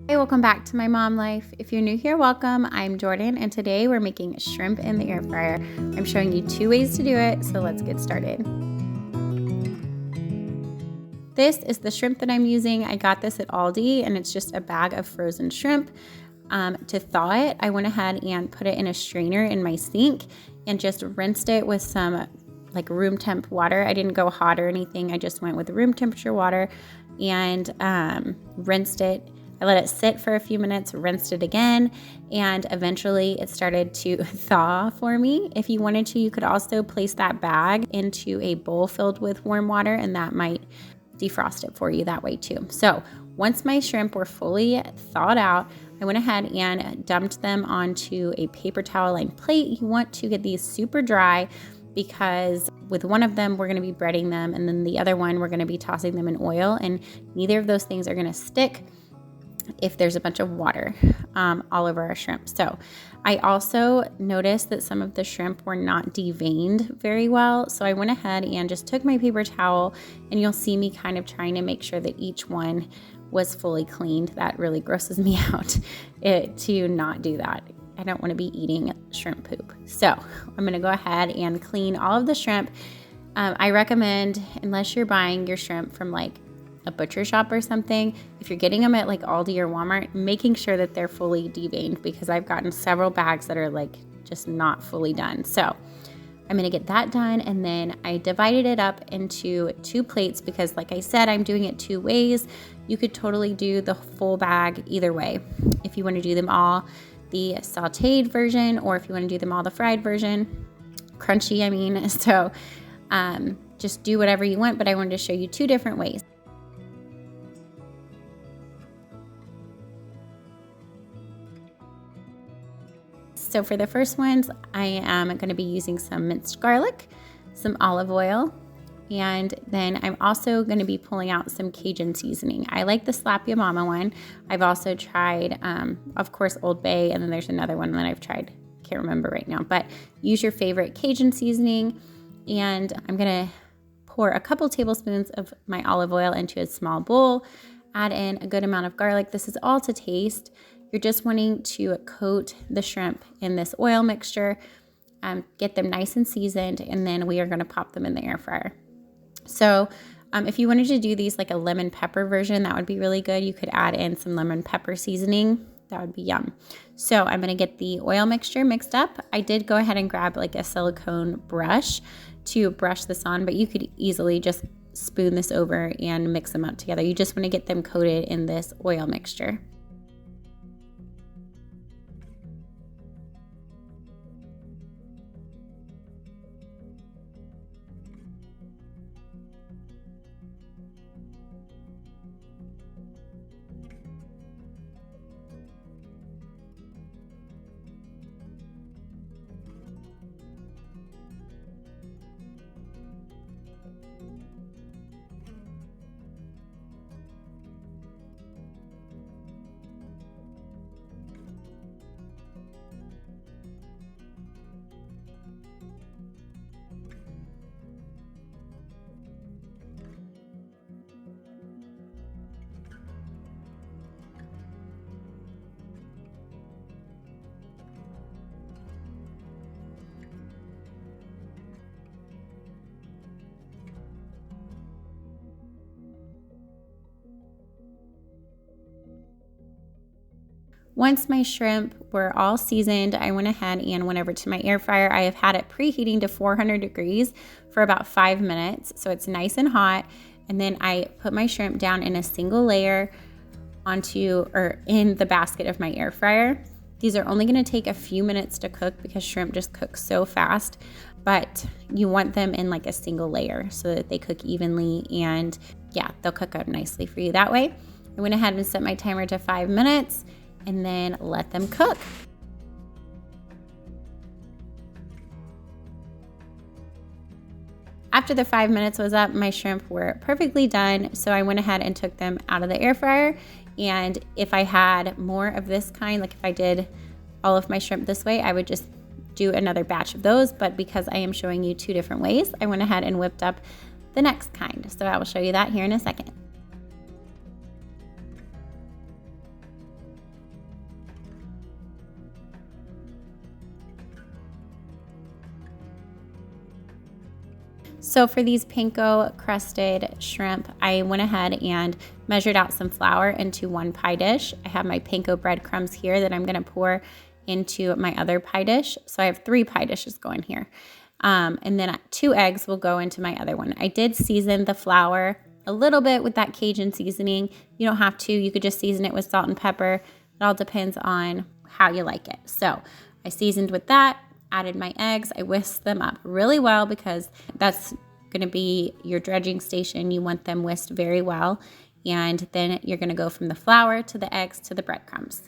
Hey, welcome back to My Mom Life. If you're new here, welcome. I'm Jordan, and today we're making shrimp in the air fryer. I'm showing you 2 ways to do it, so let's get started. This is the shrimp that I'm using. I got this at Aldi, and it's just a bag of frozen shrimp. To thaw it, I went ahead and put it in a strainer in my sink and just rinsed it with some like room temp water. I didn't go hot or anything. I just went with room temperature water and rinsed it. I let it sit for a few minutes, rinsed it again, and eventually it started to thaw for me. If you wanted to, you could also place that bag into a bowl filled with warm water, and that might defrost it for you that way too. So once my shrimp were fully thawed out, I went ahead and dumped them onto a paper towel lined plate. You want to get these super dry because with one of them, we're going to be breading them, and then the other one, we're going to be tossing them in oil, and neither of those things are going to stick if there's a bunch of water all over our shrimp. So I also noticed that some of the shrimp were not deveined very well. So I went ahead and just took my paper towel, and you'll see me kind of trying to make sure that each one was fully cleaned. That really grosses me out to not do that. I don't want to be eating shrimp poop. So I'm going to go ahead and clean all of the shrimp. I recommend, unless you're buying your shrimp from like a butcher shop or something, if you're getting them at like Aldi or Walmart, making sure that they're fully deveined, because I've gotten several bags that are like just not fully done. So I'm gonna get that done, and then I divided it up into 2 plates because like I said, I'm doing it 2 ways. You could totally do the full bag either way. If you want to do them all the sauteed version, or if you want to do them all the fried version, crunchy I mean. So just do whatever you want, but I wanted to show you 2 different ways. So for the first ones, I am going to be using some minced garlic, some olive oil, and then I'm also going to be pulling out some Cajun seasoning. I like the Slap Ya Mama one. I've also tried, of course, Old Bay, and then there's another one that I've tried. Can't remember right now, but use your favorite Cajun seasoning. And I'm going to pour a couple tablespoons of my olive oil into a small bowl, add in a good amount of garlic. This is all to taste. You're just wanting to coat the shrimp in this oil mixture, get them nice and seasoned, and then we are going to pop them in the air fryer. So if you wanted to do these like a lemon pepper version, that would be really good. You could add in some lemon pepper seasoning. That would be yum. So I'm going to get the oil mixture mixed up. I did go ahead and grab like a silicone brush to brush this on, but you could easily just spoon this over and mix them up together. You just want to get them coated in this oil mixture. Once my shrimp were all seasoned, I went ahead and went over to my air fryer. I have had it preheating to 400 degrees for about 5 minutes, so it's nice and hot. And then I put my shrimp down in a single layer in the basket of my air fryer. These are only going to take a few minutes to cook because shrimp just cook so fast, but you want them in like a single layer so that they cook evenly, and yeah, they'll cook out nicely for you that way. I went ahead and set my timer to 5 minutes and then let them cook. After the 5 minutes was up, my shrimp were perfectly done, so I went ahead and took them out of the air fryer. And if I had more of this kind, like if I did all of my shrimp this way, I would just do another batch of those. But because I am showing you 2 different ways, I went ahead and whipped up the next kind. So I will show you that here in a second. So for these panko crusted shrimp, I went ahead and measured out some flour into 1 pie dish. I have my panko breadcrumbs here that I'm going to pour into my other pie dish. So I have 3 pie dishes going here. And then 2 eggs will go into my other one. I did season the flour a little bit with that Cajun seasoning. You don't have to. You could just season it with salt and pepper. It all depends on how you like it. So I seasoned with that. Added my eggs. I whisked them up really well because that's going to be your dredging station. You want them whisked very well. And then you're going to go from the flour to the eggs to the breadcrumbs.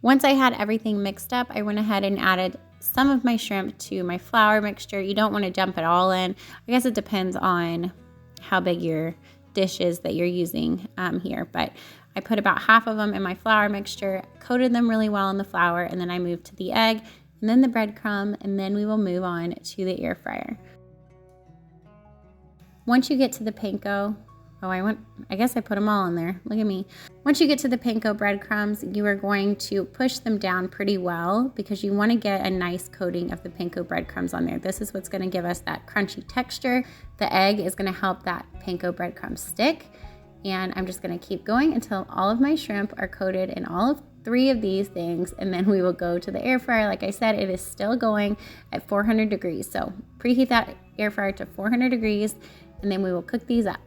Once I had everything mixed up, I went ahead and added some of my shrimp to my flour mixture. You don't want to dump it all in. I guess it depends on how big your dish is that you're using here. But I put about half of them in my flour mixture, coated them really well in the flour, and then I moved to the egg and then the breadcrumb, and then we will move on to the air fryer. Once you get to the panko, I guess I put them all in there. Look at me. Once you get to the panko breadcrumbs, you are going to push them down pretty well because you want to get a nice coating of the panko breadcrumbs on there. This is what's going to give us that crunchy texture. The egg is going to help that panko breadcrumb stick. And I'm just going to keep going until all of my shrimp are coated in all of 3 of these things, and then we will go to the air fryer. Like I said, it is still going at 400 degrees. So preheat that air fryer to 400 degrees, and then we will cook these up.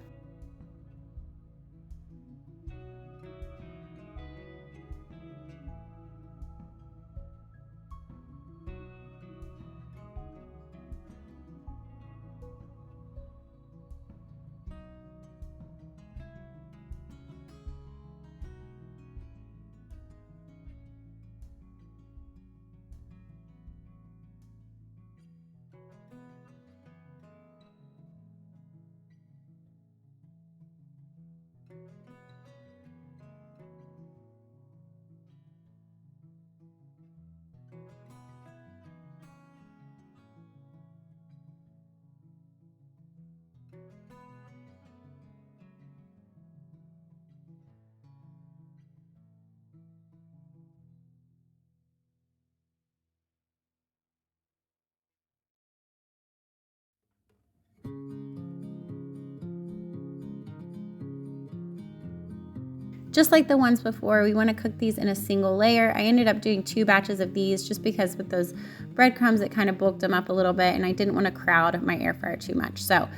Just like the ones before, we want to cook these in a single layer. I ended up doing 2 batches of these just because with those breadcrumbs, it kind of bulked them up a little bit, and I didn't want to crowd my air fryer too much. So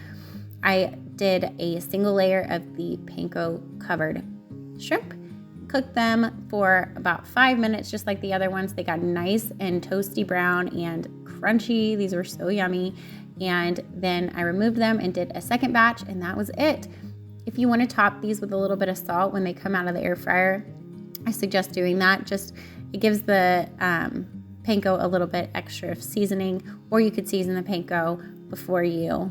I did a single layer of the panko covered shrimp, cooked them for about 5 minutes, just like the other ones. They got nice and toasty brown and crunchy. These were so yummy. And then I removed them and did a second batch, and that was it. If you want to top these with a little bit of salt when they come out of the air fryer, I suggest doing that. It gives the panko a little bit extra seasoning, or you could season the panko before you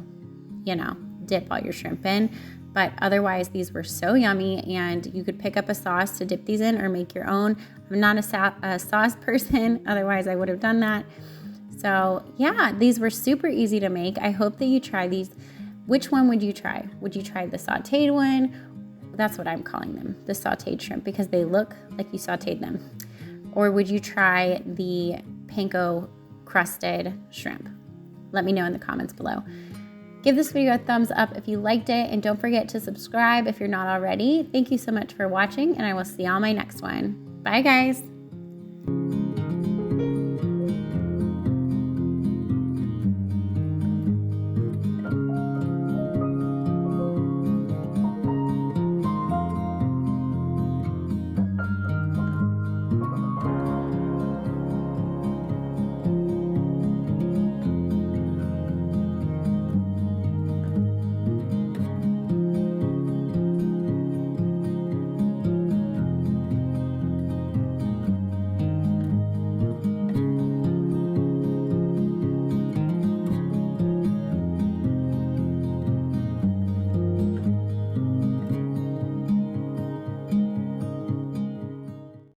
dip all your shrimp in. But otherwise, these were so yummy, and you could pick up a sauce to dip these in or make your own. I'm not a sauce person, otherwise I would have done that. So yeah, these were super easy to make. I hope that you try these. Which one would you try? Would you try the sauteed one? That's what I'm calling them, the sauteed shrimp, because they look like you sauteed them. Or would you try the panko crusted shrimp? Let me know in the comments below. Give this video a thumbs up if you liked it, and don't forget to subscribe if you're not already. Thank you so much for watching, and I will see you on my next one. Bye, guys.